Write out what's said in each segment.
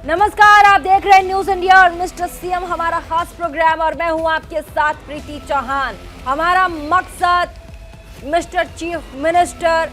नमस्कार, आप देख रहे हैं न्यूज इंडिया और मिस्टर सीएम हमारा खास प्रोग्राम और मैं हूं आपके साथ प्रीति चौहान। हमारा मकसद मिस्टर चीफ मिनिस्टर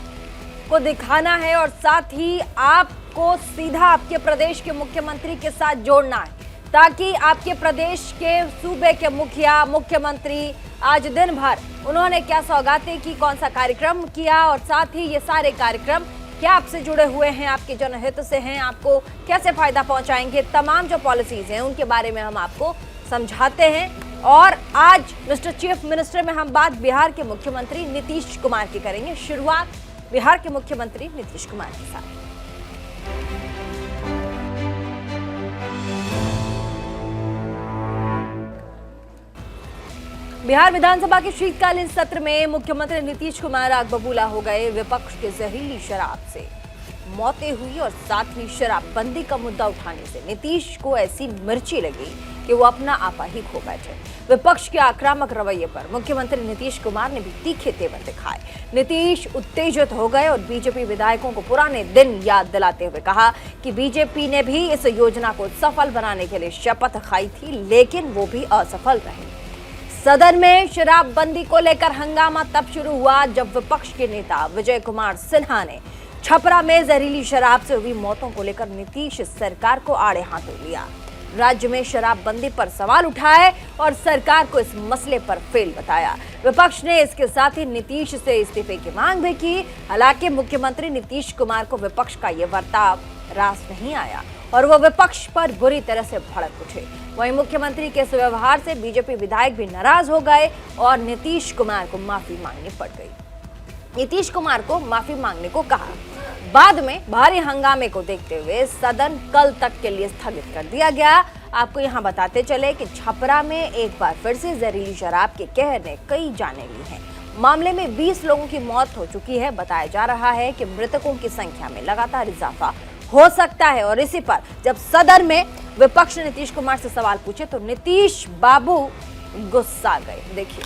को दिखाना है और साथ ही आपको सीधा आपके प्रदेश के मुख्यमंत्री के साथ जोड़ना है ताकि आपके प्रदेश के सूबे के मुखिया मुख्यमंत्री आज दिन भर उन्होंने क्या सौगातें की, कौन सा कार्यक्रम किया और साथ ही ये सारे कार्यक्रम क्या आपसे जुड़े हुए हैं, आपके जनहित से हैं, आपको कैसे फायदा पहुंचाएंगे, तमाम जो पॉलिसीज हैं उनके बारे में हम आपको समझाते हैं। और आज मिस्टर चीफ मिनिस्टर में हम बात बिहार के मुख्यमंत्री नीतीश कुमार की करेंगे। शुरुआत बिहार के मुख्यमंत्री नीतीश कुमार के साथ। बिहार विधानसभा के शीतकालीन सत्र में मुख्यमंत्री नीतीश कुमार आग बबूला हो गए। विपक्ष के जहरीली शराब से मौतें हुई और साथ ही शराबबंदी का मुद्दा उठाने से नीतीश को ऐसी मिर्ची लगी कि वो अपना आपा ही खो बैठे। विपक्ष के आक्रामक रवैये पर मुख्यमंत्री नीतीश कुमार ने भी तीखे तेवर दिखाए। नीतीश उत्तेजित हो गए और बीजेपी विधायकों को पुराने दिन याद दिलाते हुए कहा कि बीजेपी ने भी इस योजना को सफल बनाने के लिए शपथ खाई थी, लेकिन वो भी असफल रही। सदन में शराबबंदी को लेकर हंगामा तब शुरू हुआ जब विपक्ष के नेता विजय कुमार सिन्हा ने छपरा में जहरीली शराब से हुई मौतों को लेकर नीतीश सरकार को आड़े हाथों लिया। राज्य में शराबबंदी पर सवाल उठाए और सरकार को इस मसले पर फेल बताया। विपक्ष ने इसके साथ ही नीतीश से इस्तीफे की मांग भी की। हालांकि मुख्यमंत्री नीतीश कुमार को विपक्ष का यह बर्ताव रास नहीं आया और वो विपक्ष पर बुरी तरह से भड़क उठे। वहीं मुख्यमंत्री के इस व्यवहार से बीजेपी विधायक भी नाराज हो गए और नीतीश कुमार को माफी मांगनी पड़ गई। नीतीश कुमार को माफी मांगने को कहा। बाद में भारी हंगामे को देखते हुए सदन कल तक के लिए स्थगित कर दिया गया। आपको यहां बताते चले कि छपरा में एक बार फिर से जहरीली शराब के कहर ने कई जानें ली हैं। मामले में 20 लोगों की मौत हो चुकी है। बताया जा रहा है कि मृतकों की संख्या में लगातार इजाफा हो सकता है। और इसी पर जब सदन में विपक्ष ने नीतीश कुमार से सवाल पूछे तो नीतीश बाबू गुस्सा गए। देखिए,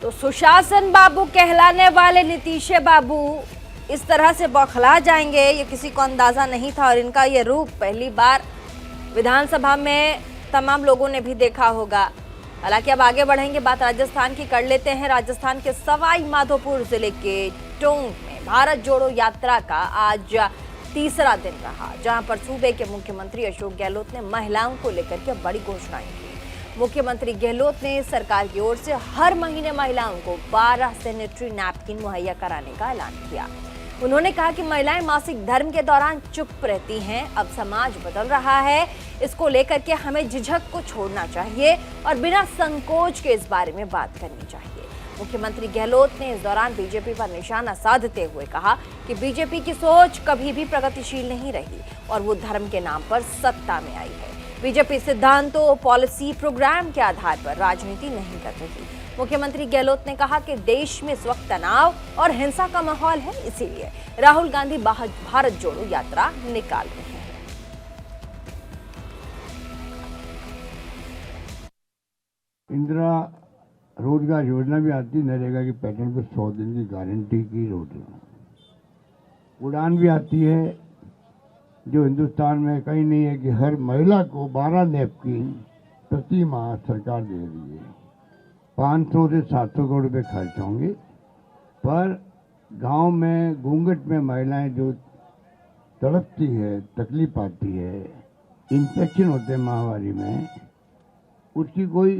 तो सुशासन बाबू कहलाने वाले नीतीश बाबू इस तरह से बौखला जाएंगे, ये किसी को अंदाजा नहीं था। और इनका ये रूप पहली बार विधानसभा में तमाम लोगों ने भी देखा होगा। हालांकि अब आगे बढ़ेंगे, बात राजस्थान की कर लेते हैं। राजस्थान के सवाई माधोपुर जिले के टोंक में भारत जोड़ो यात्रा का आज तीसरा दिन रहा, जहां पर सूबे के मुख्यमंत्री अशोक गहलोत ने महिलाओं को लेकर के बड़ी घोषणाएं की। मुख्यमंत्री गहलोत ने सरकार की ओर से हर महीने महिलाओं को 12 सैनिटरी नैपकिन मुहैया कराने का ऐलान किया। उन्होंने कहा कि महिलाएं मासिक धर्म के दौरान चुप रहती हैं, अब समाज बदल रहा है, इसको लेकर के हमें झिझक को छोड़ना चाहिए और बिना संकोच के इस बारे में बात करनी चाहिए। मुख्यमंत्री गहलोत ने इस दौरान बीजेपी पर निशाना साधते हुए कहा कि बीजेपी की सोच कभी भी प्रगतिशील नहीं रही और वो धर्म के नाम पर सत्ता में आई है। बीजेपी सिद्धांतों, पॉलिसी, प्रोग्राम के आधार पर राजनीति नहीं कर रही। मुख्यमंत्री गहलोत ने कहा कि देश में इस वक्त तनाव और हिंसा का माहौल है, इसीलिए राहुल गांधी भारत जोड़ो यात्रा निकाल रहे हैं। इंदिरा रोजगार योजना भी आती, नरेगा के पैटर्न पर 100 दिन की गारंटी की रोजगार। उड़ान भी आती है, जो हिंदुस्तान में कहीं नहीं है कि हर महिला को 12 नैपकिन प्रति माह सरकार दे रही है। 500 से 700 करोड़ रुपए खर्च होंगे, पर गांव में घूंघट में महिलाएं जो तड़पती है, तकलीफ आती है, इन्फेक्शन होते हैं महामारी में, उसकी कोई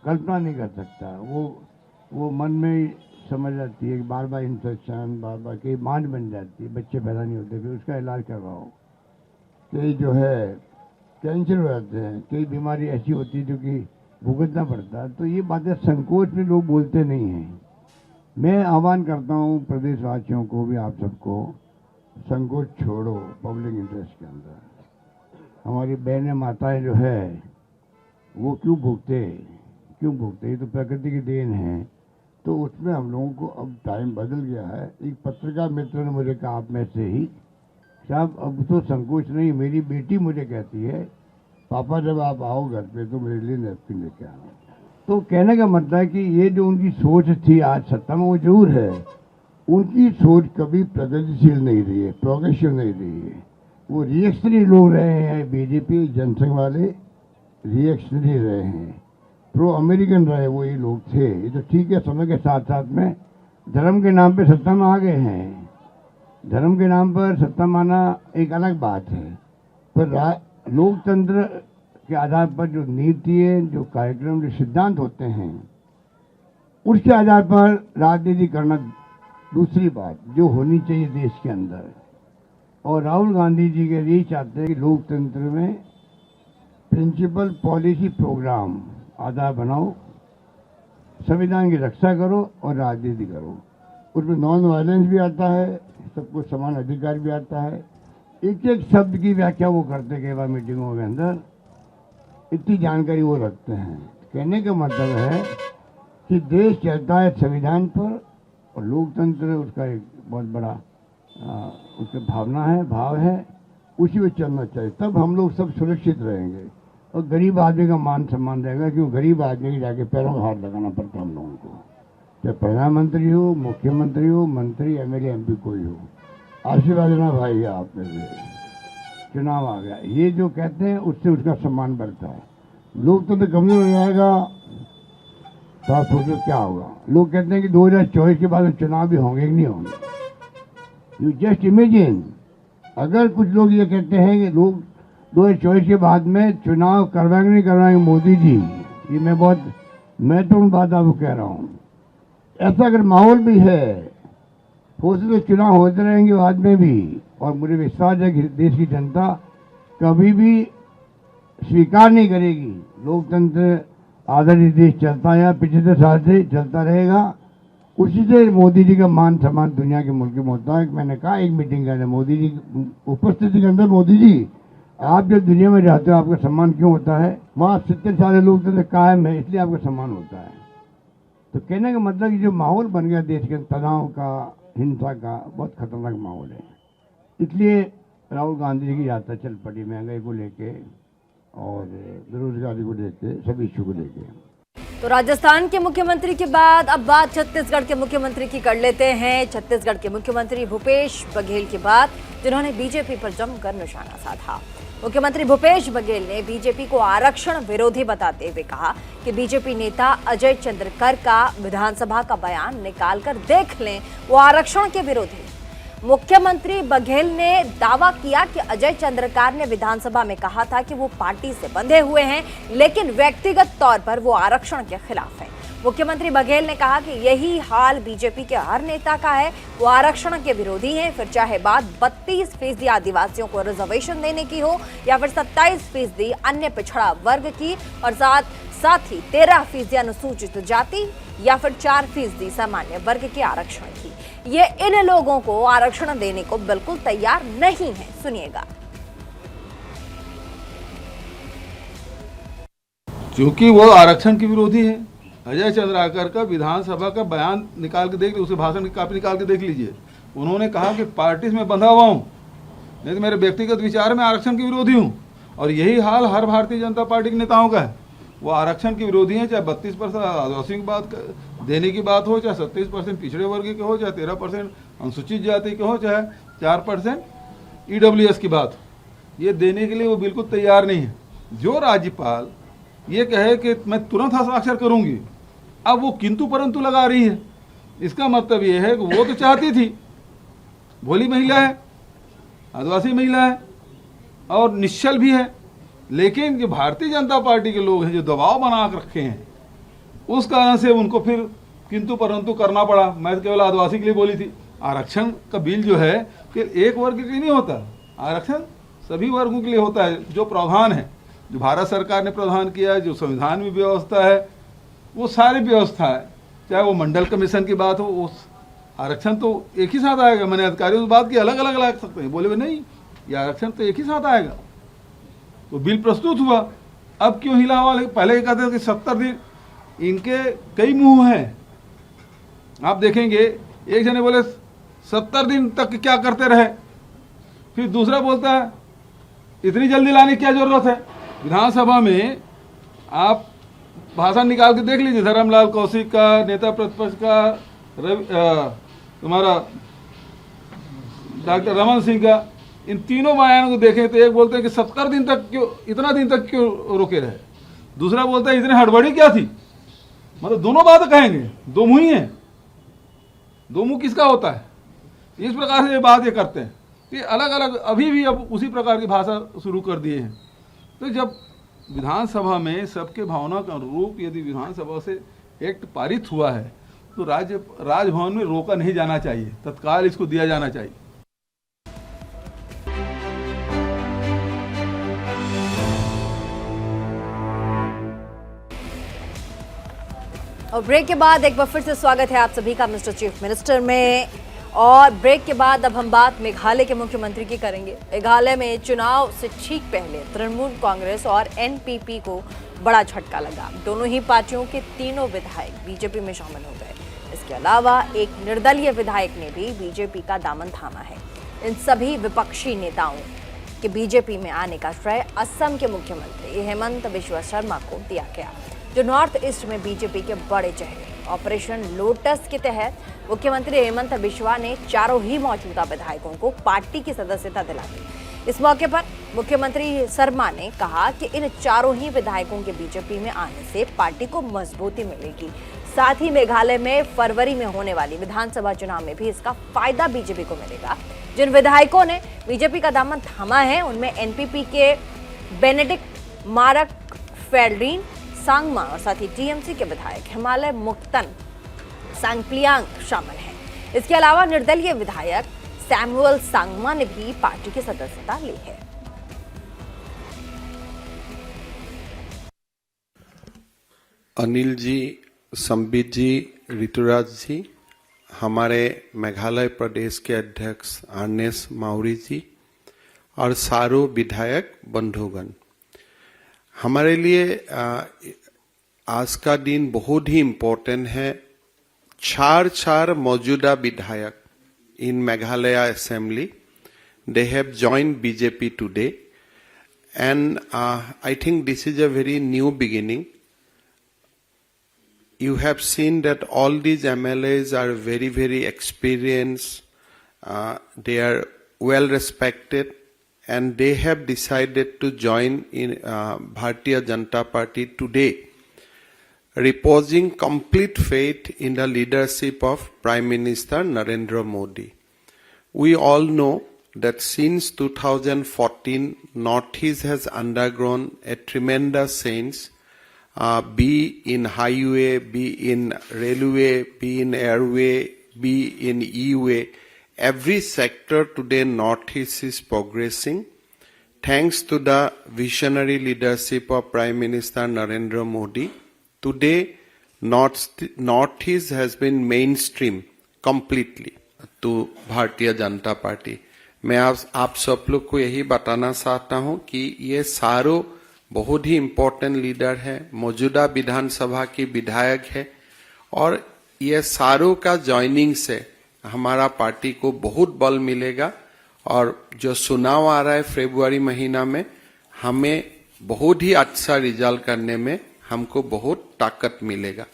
कल्पना नहीं कर सकता। वो मन में समझ आती है कि बार बार इन्फेक्शन, बार बार कई मान बन जाती है, बच्चे पैदा नहीं होते, फिर उसका इलाज करवाओ। कई जो है कैंसर हो जाते हैं, कई बीमारी ऐसी होती है जो कि भुगतना पड़ता है। तो ये बातें संकोच में लोग बोलते नहीं हैं। मैं आह्वान करता हूँ प्रदेशवासियों को भी, आप सबको, संकोच छोड़ो पब्लिक इंटरेस्ट के अंदर। हमारी बहनें माताएं जो है वो क्यों भुगते, ये तो प्रकृति की देन है। तो उसमें हम लोगों को अब टाइम बदल गया है। एक पत्रकार मित्र ने मुझे कहा आप में से ही, साहब अब तो संकोच नहीं, मेरी बेटी मुझे कहती है पापा जब आप आओ घर पे तो मेरे लिए नैपकिन लेके आना। तो कहने का मतलब है कि ये जो उनकी सोच थी आज सत्ता में वो जरूर है, उनकी सोच कभी प्रगतिशील नहीं रही है, प्रोग्रेसिव नहीं रही है। वो रिएक्शनरी लोग रहे हैं, बीजेपी जनसंघ वाले रिएक्शनरी रहे हैं, प्रो अमेरिकन रहे वो ये लोग थे। ये तो ठीक है, समय के साथ साथ में धर्म के नाम पे सत्ता में आ गए हैं। धर्म के नाम पर सत्ता माना एक अलग बात है, पर लोकतंत्र के आधार पर जो नीति है, जो कार्यक्रम, जो सिद्धांत होते हैं, उसके आधार पर राजनीति करना दूसरी बात जो होनी चाहिए देश के अंदर। और राहुल गांधी जी के लिए चाहते हैं कि लोकतंत्र में प्रिंसिपल, पॉलिसी, प्रोग्राम आधार बनाओ, संविधान की रक्षा करो और राजनीति करो। उसमें नॉन वायलेंस भी आता है, सबको समान अधिकार भी आता है। एक एक शब्द की व्याख्या वो करते कई बार मीटिंगों के अंदर, इतनी जानकारी वो रखते हैं। कहने का मतलब है कि देश चलता है संविधान पर और लोकतंत्र उसका एक बहुत बड़ा उसका भावना है, भाव है, उसी में चलना चाहिए। तब हम लोग सब सुरक्षित रहेंगे और गरीब आदमी का मान सम्मान रहेगा, क्योंकि गरीब आदमी के जाके पैरों का हाथ लगाना पड़ता है हम लोगों को, चाहे प्रधानमंत्री हो, मुख्यमंत्री हो, मंत्री, एमएलए, एमपी कोई हो। आशीर्वाद देना भाई आप में से चुनाव आ गया, ये जो कहते हैं उससे उसका सम्मान बढ़ता है। लोकतंत्र कमजोर हो जाएगा तो आप सोचो क्या होगा। लोग कहते हैं कि 2024 के बाद चुनाव भी होंगे कि नहीं होंगे। यू जस्ट इमेजिन, अगर कुछ लोग ये कहते हैं कि लोग 2024 के बाद में चुनाव करवाएंगे नहीं करवाएंगे मोदी जी, ये मैं बहुत महत्वपूर्ण बात आपको कह रहा हूँ। ऐसा अगर माहौल भी है, हो सके तो चुनाव होते रहेंगे बाद में भी, और मुझे विश्वास है कि देश की जनता कभी भी स्वीकार नहीं करेगी। लोकतंत्र आधारित देश चलता है, पिछले साल से चलता रहेगा। उसी से मोदी जी का मान सम्मान दुनिया के मुल्क में होता है। मैंने कहा एक मीटिंग के अंदर मोदी जी उपस्थिति के अंदर, मोदी जी आप जब दुनिया में रहते हो आपका सम्मान क्यों होता है? वहाँ 70 साल लोकतंत्र कायम है, इसलिए आपका सम्मान होता है। तो कहने का मतलब कि जो माहौल बन गया देश के तनाव का, हिंसा का, बहुत खतरनाक माहौल है। इसलिए राहुल गांधी जी की यात्रा चल पड़ी, महंगाई को लेके और बेरोजगारी को लेके, सभी इश्यू को लेके। तो राजस्थान के मुख्यमंत्री के बाद अब बात छत्तीसगढ़ के मुख्यमंत्री की कर लेते हैं। छत्तीसगढ़ के मुख्यमंत्री भूपेश बघेल की बात, जिन्होंने बीजेपी पर जमकर निशाना साधा। मुख्यमंत्री भूपेश बघेल ने बीजेपी को आरक्षण विरोधी बताते हुए कहा कि बीजेपी नेता अजय चंद्रकर का विधानसभा का बयान निकालकर देख लें, वो आरक्षण के विरोधी। मुख्यमंत्री बघेल ने दावा किया कि अजय चंद्रकार ने विधानसभा में कहा था कि वो पार्टी से बंधे हुए हैं, लेकिन व्यक्तिगत तौर पर वो आरक्षण के खिलाफ है। मुख्यमंत्री बघेल ने कहा कि यही हाल बीजेपी के हर नेता का है, वो आरक्षण के विरोधी हैं। फिर चाहे बात 32% आदिवासियों को रिजर्वेशन देने की हो या फिर 27% अन्य पिछड़ा वर्ग की, और साथ ही 13% अनुसूचित जाति या फिर 4% सामान्य वर्ग के आरक्षण की। ये इन लोगों को आरक्षण देने को बिल्कुल तैयार नहीं है। सुनिएगा। क्योंकि वो आरक्षण के विरोधी है। अजय चंद्राकर का विधानसभा का बयान निकाल के देख लीजिए, उसे भाषण की कॉपी निकाल के देख लीजिए। उन्होंने कहा कि पार्टी में बंधा हुआ हूँ, नहीं तो मेरे व्यक्तिगत विचार में आरक्षण के विरोधी हूँ। और यही हाल हर भारतीय जनता पार्टी के नेताओं का है। वो आरक्षण के विरोधी हैं, चाहे 32% आदिवासियों की बात देने की बात हो, चाहे 27% पिछड़े वर्ग के हो, चाहे 13% अनुसूचित जाति के हो, चाहे 4% EWS की बात हो। ये देने के लिए वो बिल्कुल तैयार नहीं है। जो राज्यपाल ये कहे कि मैं तुरंत हस्ताक्षर करूंगी, अब वो किंतु परंतु लगा रही है। इसका मतलब ये है कि वो तो चाहती थी, भोली महिला है, आदिवासी महिला है और निश्चल भी है, लेकिन जो भारतीय जनता पार्टी के लोग हैं जो दबाव बना कर रखे हैं, उस कारण से उनको फिर किंतु परंतु करना पड़ा। मैं केवल आदिवासी के लिए बोली थी। आरक्षण का बिल जो है कि एक वर्ग के लिए नहीं होता, आरक्षण सभी वर्गों के लिए होता है। जो प्रावधान है, जो भारत सरकार ने प्रावधान किया है, जो संविधान में व्यवस्था है, वो सारी व्यवस्था है। चाहे वो मंडल कमीशन की बात हो, उस आरक्षण तो एक ही साथ आएगा। मैंने अधिकारियों से बात की, अलग अलग लग सकते हैं, बोले वे नहीं, ये आरक्षण तो एक ही साथ आएगा। तो बिल प्रस्तुत हुआ, अब क्यों हिला हुआ? पहले कहते थे कि 70 दिन, इनके कई मुंह हैं। आप देखेंगे एक जने बोले 70 दिन तक क्या करते रहे, फिर दूसरा बोलता है इतनी जल्दी लाने की क्या जरूरत है। विधानसभा में आप भाषण निकाल के देख लीजिए, धर्मलाल कौशिक का, नेता प्रतिपक्ष का, तुम्हारा डॉक्टर रमन सिंह का, इन तीनों बयानों को देखें तो एक बोलते हैं कि 70 दिन तक क्यों, इतना दिन तक क्यों रोके रहे, दूसरा बोलता है इतनी हड़बड़ी क्या थी। मतलब दोनों बात कहेंगे, दो मुंह ही है, दो मुंह किसका होता है, इस प्रकार से ये बात ये करते हैं। ये अलग अलग अभी भी अब उसी प्रकार की भाषा शुरू कर दिए हैं। तो जब विधानसभा में सबके भावना का अनुरूप यदि विधानसभा से एक्ट पारित हुआ है तो राजभवन में रोका नहीं जाना चाहिए, तत्काल इसको दिया जाना चाहिए। और ब्रेक के बाद एक बार फिर से स्वागत है आप सभी का मिस्टर चीफ मिनिस्टर में। और ब्रेक के बाद अब हम बात मेघालय के मुख्यमंत्री की करेंगे। मेघालय में चुनाव से ठीक पहले तृणमूल कांग्रेस और एनपीपी को बड़ा झटका लगा। दोनों ही पार्टियों के तीनों विधायक बीजेपी में शामिल हो गए। इसके अलावा एक निर्दलीय विधायक ने भी बीजेपी का दामन थामा है। इन सभी विपक्षी नेताओं के बीजेपी में आने का श्रेय असम के मुख्यमंत्री हेमंत बिश्वा शर्मा को दिया गया, जो नॉर्थ ईस्ट में बीजेपी के बड़े चेहरे। ऑपरेशन लोटस के तहत मुख्यमंत्री हेमंत बिश्वा ने चारों ही मौजूदा विधायकों को पार्टी की सदस्यता दिला दी। इस मौके पर मुख्यमंत्री शर्मा ने कहा कि इन चारों ही विधायकों के बीजेपी में आने से पार्टी को मजबूती मिलेगी। साथ ही मेघालय में फरवरी में होने वाली विधानसभा चुनाव में भी इसका फायदा बीजेपी को मिलेगा। जिन विधायकों ने बीजेपी का दामन थामा है उनमें एनपीपी के बेनेडिक्ट मारक फेल्ड्रीन सांगमा और साथ ही टीएमसी के विधायक हिमालय मुक्तन सांगप्लियांग शामिल हैं। इसके अलावा निर्दलीय विधायक सैमुअल सांगमा ने भी पार्टी की सदस्यता ली है। अनिल जी, संबित जी, ऋतुराज जी, हमारे मेघालय प्रदेश के अध्यक्ष आर्नेस माउरी जी और सारो विधायक बंधुगण, हमारे लिए आज का दिन बहुत ही इम्पोर्टेंट है। चार मौजूदा विधायक in Meghalaya assembly, they have joined BJP today, and I think this is a very new beginning. You have seen that all these MLAs are very, very experienced, they are well respected, and they have decided to join in Bharatiya Janata Party today, reposing complete faith in the leadership of Prime Minister Narendra Modi. We all know that since 2014, Northeast has undergone a tremendous change, be in highway, be in railway, be in airway, be in e-way. Every sector today Northeast is progressing thanks to the visionary leadership of Prime Minister Narendra Modi. Today Northeast has been mainstream completely to Bharatiya Janata Party. मैं आप सब लोग को यही बताना चाहता हूं कि ये सारों बहुत ही इम्पोर्टेंट लीडर है, मौजूदा विधानसभा की विधायक है, और ये सारों का ज्वाइनिंग से हमारा पार्टी को बहुत बल मिलेगा। और जो चुनाव आ रहा है फरवरी महीना में, हमें बहुत ही अच्छा रिजल्ट करने में हमको बहुत ताकत मिलेगा।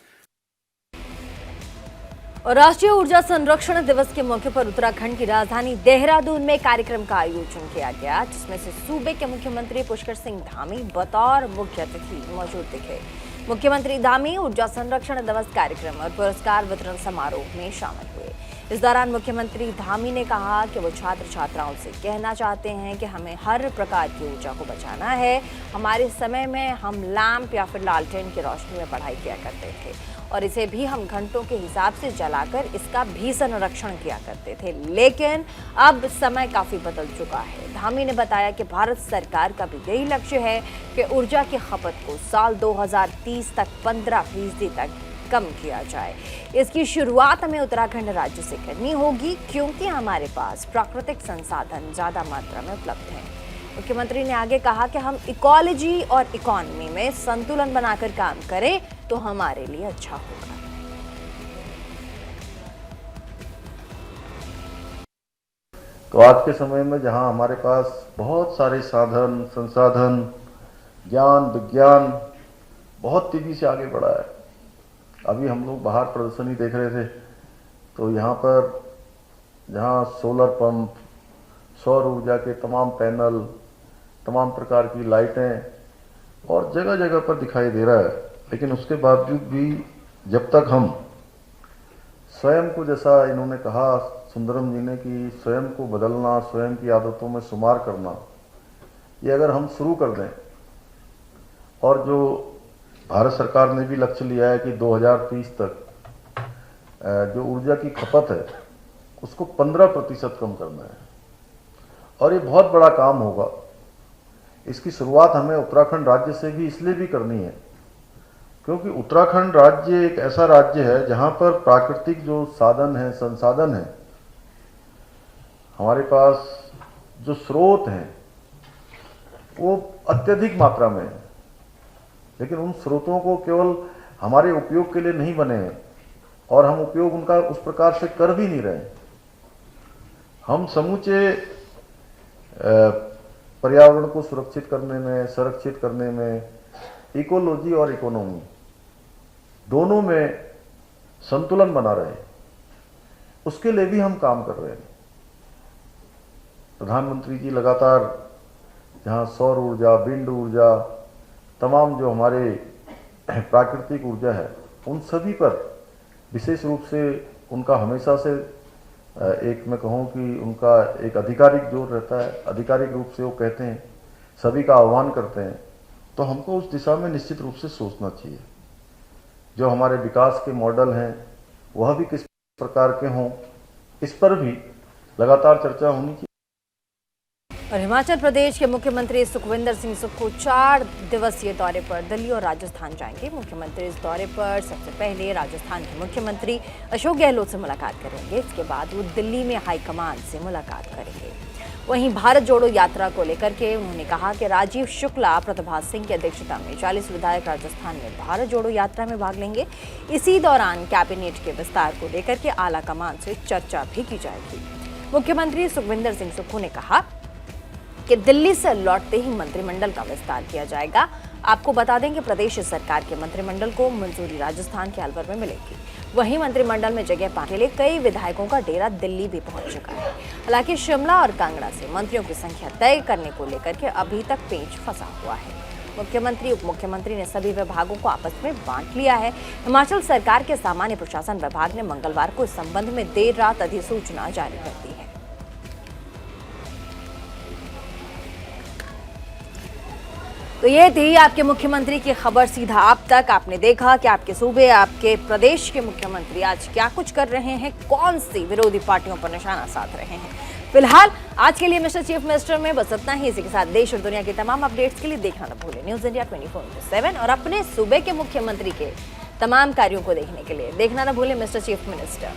और राष्ट्रीय ऊर्जा संरक्षण दिवस के मौके पर उत्तराखंड की राजधानी देहरादून में कार्यक्रम का आयोजन किया गया, जिसमें से सूबे के मुख्यमंत्री पुष्कर सिंह धामी बतौर मुख्य अतिथि मौजूद दिखे। मुख्यमंत्री धामी ऊर्जा संरक्षण दिवस कार्यक्रम और पुरस्कार वितरण समारोह में शामिल हुए। इस दौरान मुख्यमंत्री धामी ने कहा कि वो छात्र छात्राओं से कहना चाहते हैं कि हमें हर प्रकार की ऊर्जा को बचाना है। हमारे समय में हम लैंप या फिर लालटेन की रोशनी में पढ़ाई किया करते थे और इसे भी हम घंटों के हिसाब से जलाकर इसका भी संरक्षण किया करते थे, लेकिन अब समय काफी बदल चुका है। धामी ने बताया कि भारत सरकार का भी यही लक्ष्य है कि ऊर्जा की खपत को साल 2030 तक 15% तक कम किया जाए। इसकी शुरुआत हमें उत्तराखंड राज्य से करनी होगी, क्योंकि हमारे पास प्राकृतिक संसाधन ज्यादा मात्रा में उपलब्ध हैं। मुख्यमंत्री ने आगे कहा कि हम इकोलॉजी और इकोनॉमी में संतुलन बनाकर काम करें तो हमारे लिए अच्छा होगा। तो आज के समय में जहां हमारे पास बहुत सारे साधन संसाधन ज्ञान विज्ञान बहुत तेजी से आगे बढ़ा है। अभी हम लोग बाहर प्रदर्शनी देख रहे थे, तो यहाँ पर जहाँ सोलर पंप, सौर ऊर्जा के तमाम पैनल, तमाम प्रकार की लाइटें और जगह जगह पर दिखाई दे रहा है, लेकिन उसके बावजूद भी जब तक हम स्वयं को, जैसा इन्होंने कहा सुंदरम जी ने, कि स्वयं को बदलना, स्वयं की आदतों में शुमार करना, ये अगर हम शुरू कर दें, और जो भारत सरकार ने भी लक्ष्य लिया है कि 2030 तक जो ऊर्जा की खपत है उसको 15% कम करना है, और ये बहुत बड़ा काम होगा। इसकी शुरुआत हमें उत्तराखंड राज्य से भी इसलिए भी करनी है क्योंकि उत्तराखंड राज्य एक ऐसा राज्य है जहां पर प्राकृतिक जो साधन है, संसाधन है, हमारे पास जो स्रोत हैं वो अत्यधिक मात्रा में है, लेकिन उन स्रोतों को केवल हमारे उपयोग के लिए नहीं बने हैं और हम उपयोग उनका उस प्रकार से कर भी नहीं रहे। हम समूचे पर्यावरण को सुरक्षित करने में, संरक्षित करने में, इकोलॉजी और इकोनॉमी दोनों में संतुलन बना रहे, उसके लिए भी हम काम कर रहे हैं। प्रधानमंत्री जी लगातार जहां सौर ऊर्जा, विंड ऊर्जा, तमाम जो हमारे प्राकृतिक ऊर्जा है, उन सभी पर विशेष रूप से उनका हमेशा से एक मैं कहूँ कि उनका एक आधिकारिक जोर रहता है, आधिकारिक रूप से वो कहते हैं, सभी का आह्वान करते हैं। तो हमको उस दिशा में निश्चित रूप से सोचना चाहिए। जो हमारे विकास के मॉडल हैं वह भी किस प्रकार के हों, इस पर भी लगातार चर्चा होनी चाहिए। और हिमाचल प्रदेश के मुख्यमंत्री सुखविंदर सिंह सुक्खू 4 दिवसीय दौरे पर दिल्ली और राजस्थान जाएंगे। मुख्यमंत्री इस दौरे पर सबसे पहले राजस्थान के मुख्यमंत्री अशोक गहलोत से मुलाकात करेंगे। इसके बाद वो दिल्ली में हाईकमान से मुलाकात करेंगे। वहीं भारत जोड़ो यात्रा को लेकर के उन्होंने कहा कि राजीव शुक्ला, प्रतिभा सिंह की अध्यक्षता में 40 विधायक राजस्थान में भारत जोड़ो यात्रा में भाग लेंगे। इसी दौरान कैबिनेट के विस्तार को लेकर के आला कमान से चर्चा भी की जाएगी। मुख्यमंत्री सुखविंदर सिंह सुक्खू ने कहा कि दिल्ली से लौटते ही मंत्रिमंडल का विस्तार किया जाएगा। आपको बता दें कि प्रदेश सरकार के मंत्रिमंडल को मंजूरी राजस्थान के अलवर में मिलेगी। वहीं मंत्रिमंडल में जगह पाने के लिए कई विधायकों का डेरा दिल्ली भी पहुंच चुका है। हालांकि शिमला और कांगड़ा से मंत्रियों की संख्या तय करने को लेकर के अभी तक पेच फंसा हुआ है। मुख्यमंत्री, उप मुख्यमंत्री ने सभी विभागों को आपस में बांट लिया है। हिमाचल सरकार के सामान्य प्रशासन विभाग ने मंगलवार को इस संबंध में देर रात अधिसूचना जारी कर दी है। तो ये थी आपके मुख्यमंत्री की खबर सीधा आप तक। आपने देखा कि आपके सूबे, आपके प्रदेश के मुख्यमंत्री आज क्या कुछ कर रहे हैं, कौन सी विरोधी पार्टियों पर निशाना साध रहे हैं। फिलहाल आज के लिए मिस्टर चीफ मिनिस्टर में बस इतना ही। इसी के साथ देश और दुनिया के तमाम अपडेट्स के लिए देखना न भूलें न्यूज़ इंडिया 24/7 और अपने सूबे के मुख्यमंत्री के तमाम कार्यों को देखने के लिए देखना न भूलें मिस्टर चीफ मिनिस्टर।